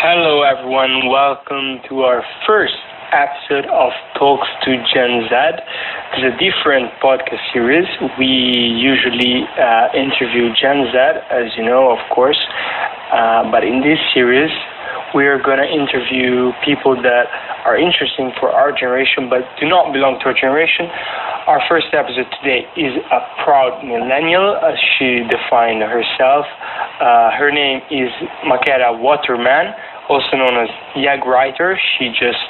Hello, everyone. Welcome to our first episode of Talks to Gen Z. It's a different podcast series. We usually interview Gen Z, as you know, of course. But in this series, we are going to interview people that are interesting for our generation but do not belong to our generation. Our first episode today is a proud millennial, as she defined herself. Her name is Makeda Waterman, also known as Yag Writer. She just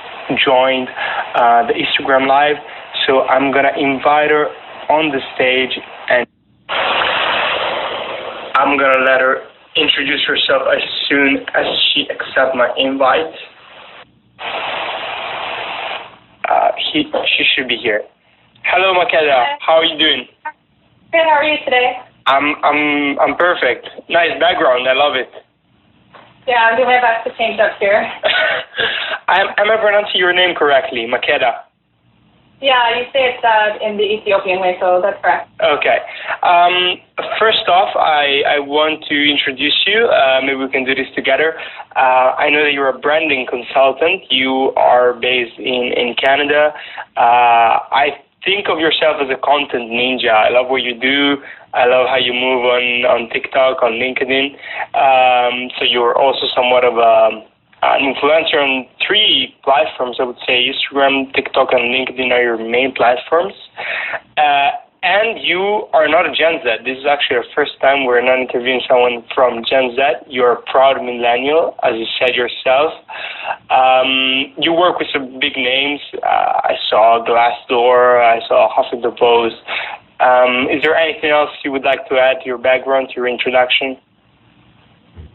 joined the Instagram Live, so I'm going to invite her on the stage and I'm going to let her introduce herself as soon as she accepts my invite. She should be here. Hello, Makeda. How are you doing? Good. How are you today? I'm perfect. Nice background. I love it. Yeah, I'm doing my best to change up here. Am I pronouncing your name correctly, Makeda? Yeah, you say it in the Ethiopian way, so that's correct. Okay. First off, I want to introduce you. Maybe we can do this together. I know that you're a branding consultant. You are based in Canada. I think of yourself as a content ninja. I love what you do. I love how you move on TikTok, on LinkedIn. So you're also somewhat of an influencer on three platforms, I would say. Instagram, TikTok, and LinkedIn are your main platforms. And you are not a Gen Z. This is actually the first time we're not interviewing someone from Gen Z. You're a proud millennial, as you said yourself. You work with some big names. I saw Glassdoor. I saw Huffington Post. Is there anything else you would like to add to your background, to your introduction?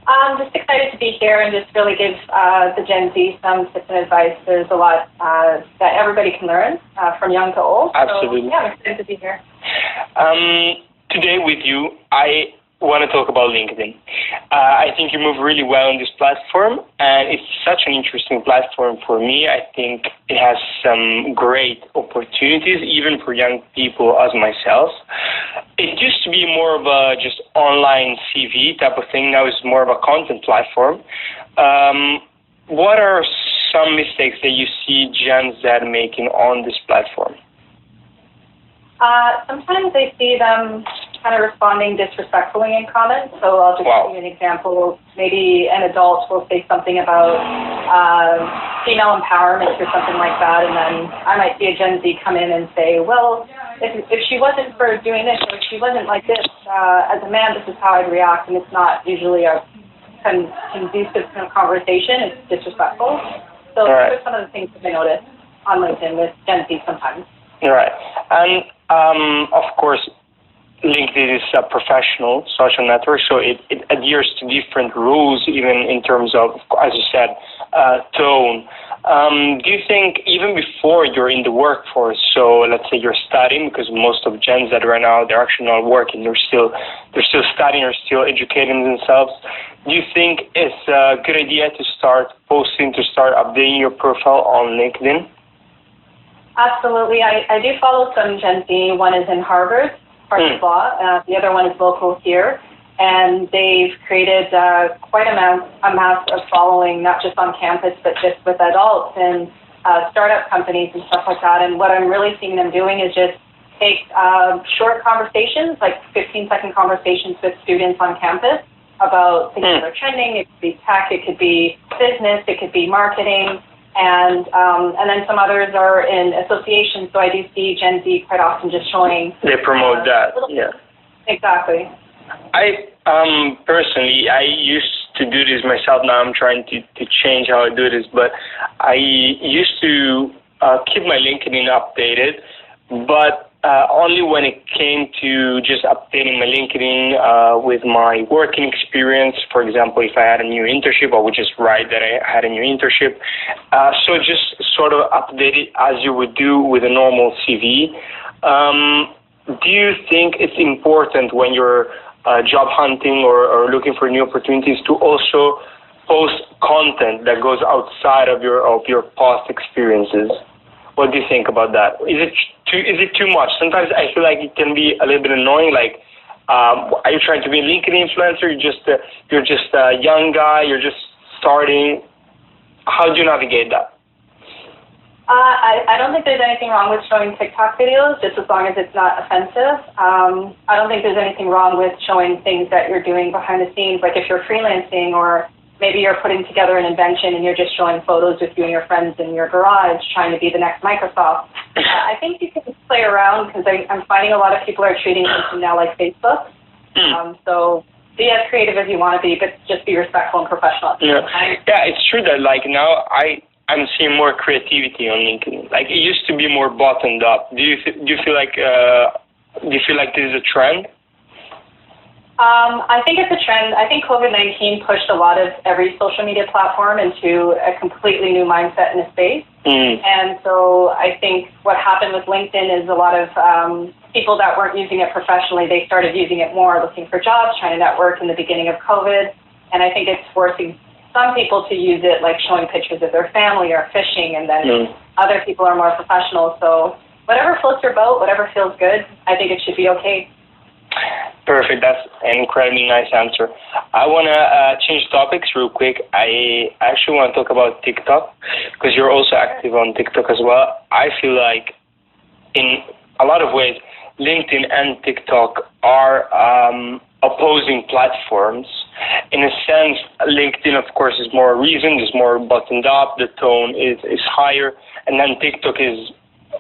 I'm just excited to be here and just really give the Gen Z some tips and advice. There's a lot that everybody can learn, from young to old. Absolutely. So, yeah, I'm excited to be here. Today with you, I want to talk about LinkedIn. I think you move really well on this platform, and it's such an interesting platform for me. I think it has some great opportunities, even for young people as myself. It used to be more of a just online CV type of thing. Now it's more of a content platform. What are some mistakes that you see Gen Z making on this platform? Sometimes I see them kind of responding disrespectfully in comments. So I'll just give you an example. Maybe an adult will say something about female empowerment or something like that, and then I might see a Gen Z come in and say, well, if she wasn't for doing this, or if she wasn't like this, as a man, this is how I'd react, and it's not usually a conducive kind of conversation. It's disrespectful. So those are some of the things that I notice on LinkedIn with Gen Z sometimes. Right. And of course, LinkedIn is a professional social network, so it adheres to different rules, even in terms of, as you said, tone. Do you think even before you're in the workforce, so let's say you're studying, because most of Gen Z right now, they're actually not working, they're still studying or still educating themselves. Do you think it's a good idea to start posting, to start updating your profile on LinkedIn? Absolutely. I do follow some Gen Z. One is in Harvard Law. The other one is local here. And they've created quite a mass of following, not just on campus, but just with adults and startup companies and stuff like that. And what I'm really seeing them doing is just take short conversations, like 15-second conversations with students on campus about things that are trending. It could be tech, it could be business, it could be marketing. And then some others are in associations, so I do see Gen Z quite often just showing. They promote that, yeah. Exactly. I personally, I used to do this myself. Now I'm trying to change how I do this, but I used to keep my LinkedIn updated, but only when it came to just updating my LinkedIn with my working experience. For example, if I had a new internship, I would just write that I had a new internship. So just sort of update it as you would do with a normal CV. Do you think it's important when you're job hunting or looking for new opportunities to also post content that goes outside of your past experiences? What do you think about that? Is it too much? Sometimes I feel like it can be a little bit annoying. Like, are you trying to be a LinkedIn influencer? You're just a young guy. You're just starting, how do you navigate that? I don't think there's anything wrong with showing TikTok videos, just as long as it's not offensive. I don't think there's anything wrong with showing things that you're doing behind the scenes, like if you're freelancing or maybe you're putting together an invention and you're just showing photos with you and your friends in your garage trying to be the next Microsoft. I think you can play around because I'm finding a lot of people are treating LinkedIn now like Facebook. So be as creative as you want to be, but just be respectful and professional. Yeah, it's true that like now I'm seeing more creativity on LinkedIn. Like it used to be more bottomed up. Do you feel like this is a trend? I think it's a trend. I think COVID-19 pushed a lot of every social media platform into a completely new mindset in a space. And so I think what happened with LinkedIn is a lot of people that weren't using it professionally, they started using it more, looking for jobs, trying to network in the beginning of COVID. And I think it's forcing some people to use it, like showing pictures of their family or fishing, and then other people are more professional. So whatever floats your boat, whatever feels good, I think it should be okay. Perfect. That's an incredibly nice answer. I want to change topics real quick. I actually want to talk about TikTok because you're also active on TikTok as well. I feel like in a lot of ways, LinkedIn and TikTok are opposing platforms. In a sense, LinkedIn, of course, is more reasoned, is more buttoned up, the tone is higher, and then TikTok is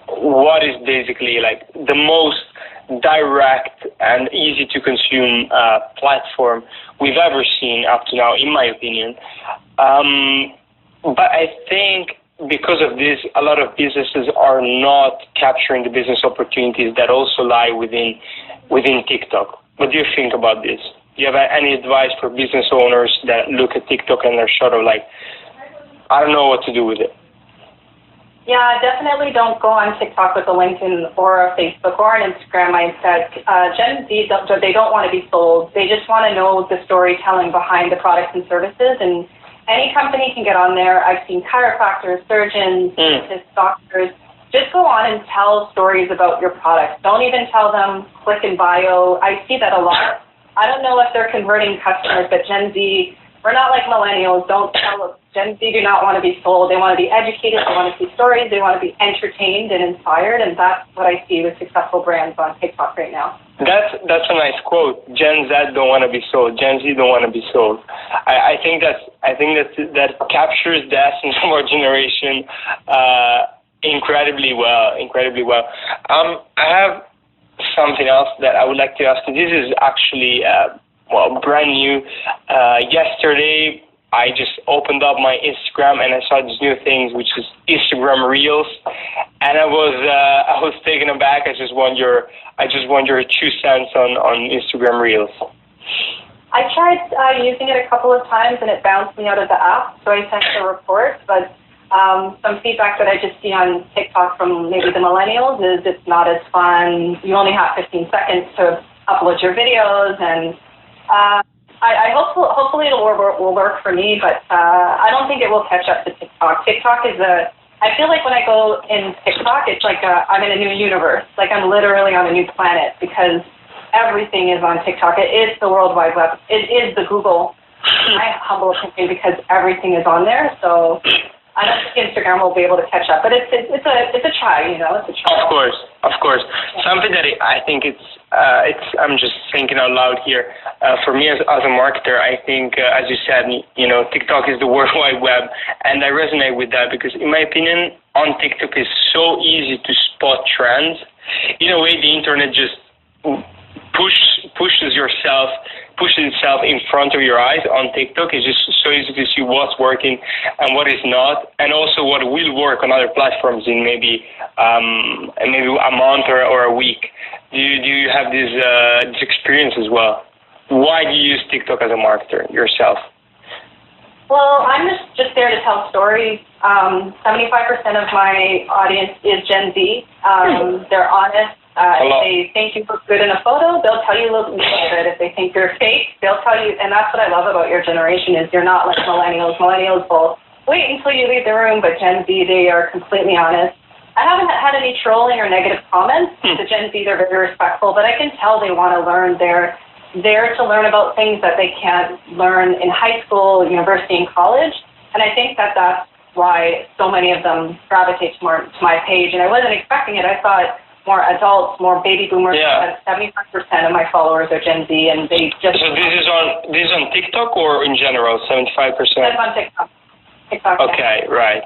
what is basically like the most direct and easy to consume platform we've ever seen up to now, in my opinion. But I think because of this, a lot of businesses are not capturing the business opportunities that also lie within TikTok. What do you think about this? Do you have any advice for business owners that look at TikTok and they're sort of like, I don't know what to do with it? Yeah, definitely don't go on TikTok with a LinkedIn or a Facebook or an Instagram mindset. Gen Z, they don't want to be sold. They just want to know the storytelling behind the products and services. And any company can get on there. I've seen chiropractors, surgeons, dentists, doctors. Just go on and tell stories about your products. Don't even tell them click in bio. I see that a lot. I don't know if they're converting customers, but Gen Z, we're not like millennials. Don't tell Gen Z do not want to be sold. They want to be educated. They want to see stories. They want to be entertained and inspired. And that's what I see with successful brands on TikTok right now. That's a nice quote. Gen Z don't want to be sold. Gen Z don't want to be sold. I think that captures the essence of our generation incredibly well. I have something else that I would like to ask you. This is actually brand new. Yesterday, I just opened up my Instagram and I saw these new things, which is Instagram Reels, and I was taken aback. I just want your 2 cents on Instagram Reels. I tried using it a couple of times and it bounced me out of the app, so I sent a report. But some feedback that I just see on TikTok from maybe the millennials is it's not as fun. You only have 15 seconds to upload your videos, and I hopefully it will work for me, but I don't think it will catch up to TikTok. TikTok is I feel like when I go in TikTok, it's like I'm in a new universe. Like I'm literally on a new planet because everything is on TikTok. It is the World Wide Web. It is the Google. My humble opinion, because everything is on there. So I don't think Instagram will be able to catch up, but it's a try, It's a try. Of course. Something that I think I'm just thinking out loud here. For me as a marketer, I think, as you said, TikTok is the World Wide Web, and I resonate with that because, in my opinion, on TikTok is so easy to spot trends. In a way, the internet just pushes itself in front of your eyes. On TikTok, it's just so easy to see what's working and what is not, and also what will work on other platforms in maybe a month or a week. Do you have this experience as well? Why do you use TikTok as a marketer yourself? Well, I'm just there to tell stories. 75% of my audience is Gen Z. They're honest. If they think you look good in a photo, they'll tell you look good. If they think you're fake, they'll tell you. And that's what I love about your generation is you're not like millennials. Millennials will wait until you leave the room, but Gen Z, they are completely honest. I haven't had any trolling or negative comments. The Gen Z, they're very respectful, but I can tell they want to learn. They're there to learn about things that they can't learn in high school, university, and college. And I think that that's why so many of them gravitate more to my page. And I wasn't expecting it. I thought more adults, more baby boomers. Yeah. 75% of my followers are Gen Z, and they just. So this is on TikTok or in general, 75%? That's on TikTok. Okay, right.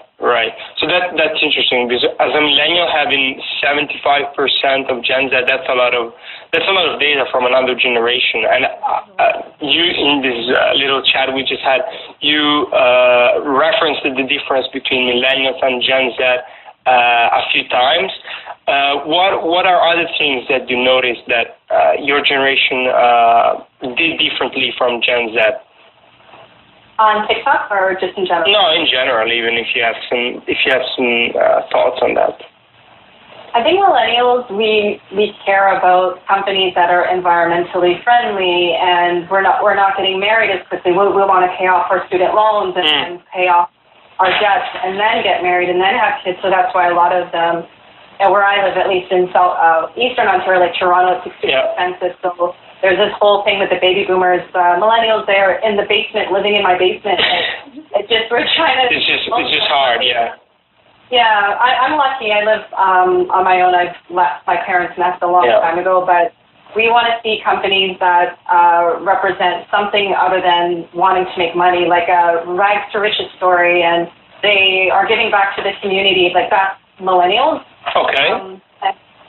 So that's interesting because as a millennial, having 75% of Gen Z, that's a lot of data from another generation. And you in this little chat we just had, you referenced the difference between millennials and Gen Z a few times. What are other things that you noticed that your generation did differently from Gen Z? On TikTok or just in general? No, in general, even if you have some thoughts on that. I think millennials, we care about companies that are environmentally friendly, and we're not getting married as quickly. We want to pay off our student loans and pay off our debts, and then get married and then have kids. So that's why a lot of them, and where I live, at least in Eastern Ontario, like Toronto, it's extremely expensive. So there's this whole thing with the baby boomers, millennials. They're in the basement, living in my basement. It's just we're trying to. It's just hard, yeah. Yeah, I'm lucky. I live on my own. I've left my parents' nest a long time ago, but we want to see companies that represent something other than wanting to make money, like a rags to riches story, and they are giving back to the community. Like that's millennials. Okay.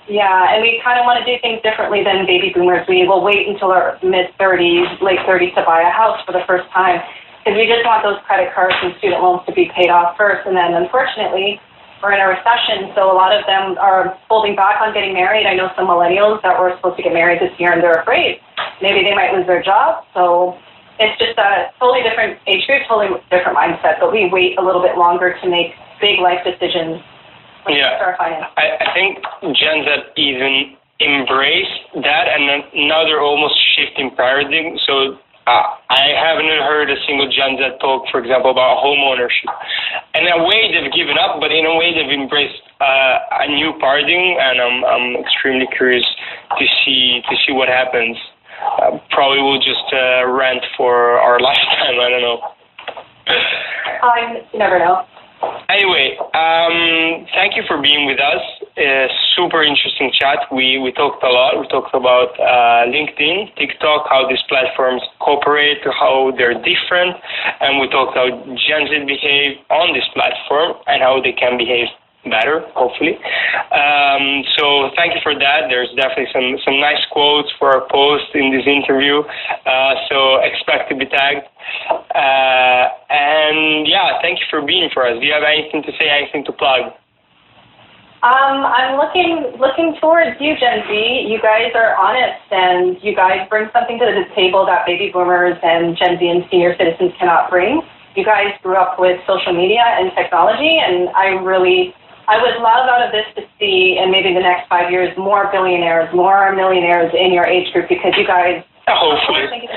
And we kind of want to do things differently than baby boomers. We will wait until our mid-30s, late 30s to buy a house for the first time because we just want those credit cards and student loans to be paid off first. And then, unfortunately, we're in a recession, so a lot of them are holding back on getting married. I know some millennials that were supposed to get married this year, and they're afraid. Maybe they might lose their job. So it's just a totally different age group, totally different mindset, but we wait a little bit longer to make big life decisions. I think Gen Z even embraced that, and now they're almost shifting paradigm. So I haven't heard a single Gen Z talk, for example, about home ownership. In a way, they've given up, but in a way, they've embraced a new paradigm, and I'm extremely curious to see what happens. Probably we'll just rent for our lifetime. I don't know. You never know. Anyway, thank you for being with us. Super interesting chat. We talked a lot. We talked about LinkedIn, TikTok, how these platforms cooperate, how they're different, and we talked how Gen Z behave on this platform and how they can behave better, hopefully. So thank you for that. There's definitely some nice quotes for our post in this interview. So expect to be tagged. And thank you for being for us. Do you have anything to say, anything to plug? I'm looking towards you, Gen Z. You guys are honest, and you guys bring something to the table that baby boomers and Gen Z and senior citizens cannot bring. You guys grew up with social media and technology, and I would love out of this to see in maybe the next 5 years more billionaires, more millionaires in your age group because you guys. Hopefully.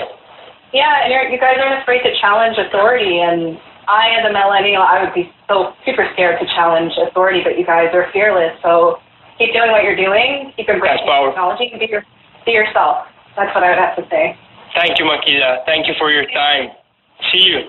And you guys aren't afraid to challenge authority, and I, as a millennial, I would be so super scared to challenge authority, but you guys are fearless. So keep doing what you're doing. Keep embracing technology and be yourself. That's what I would have to say. Thank you, Makida. Thank you for your time. See you.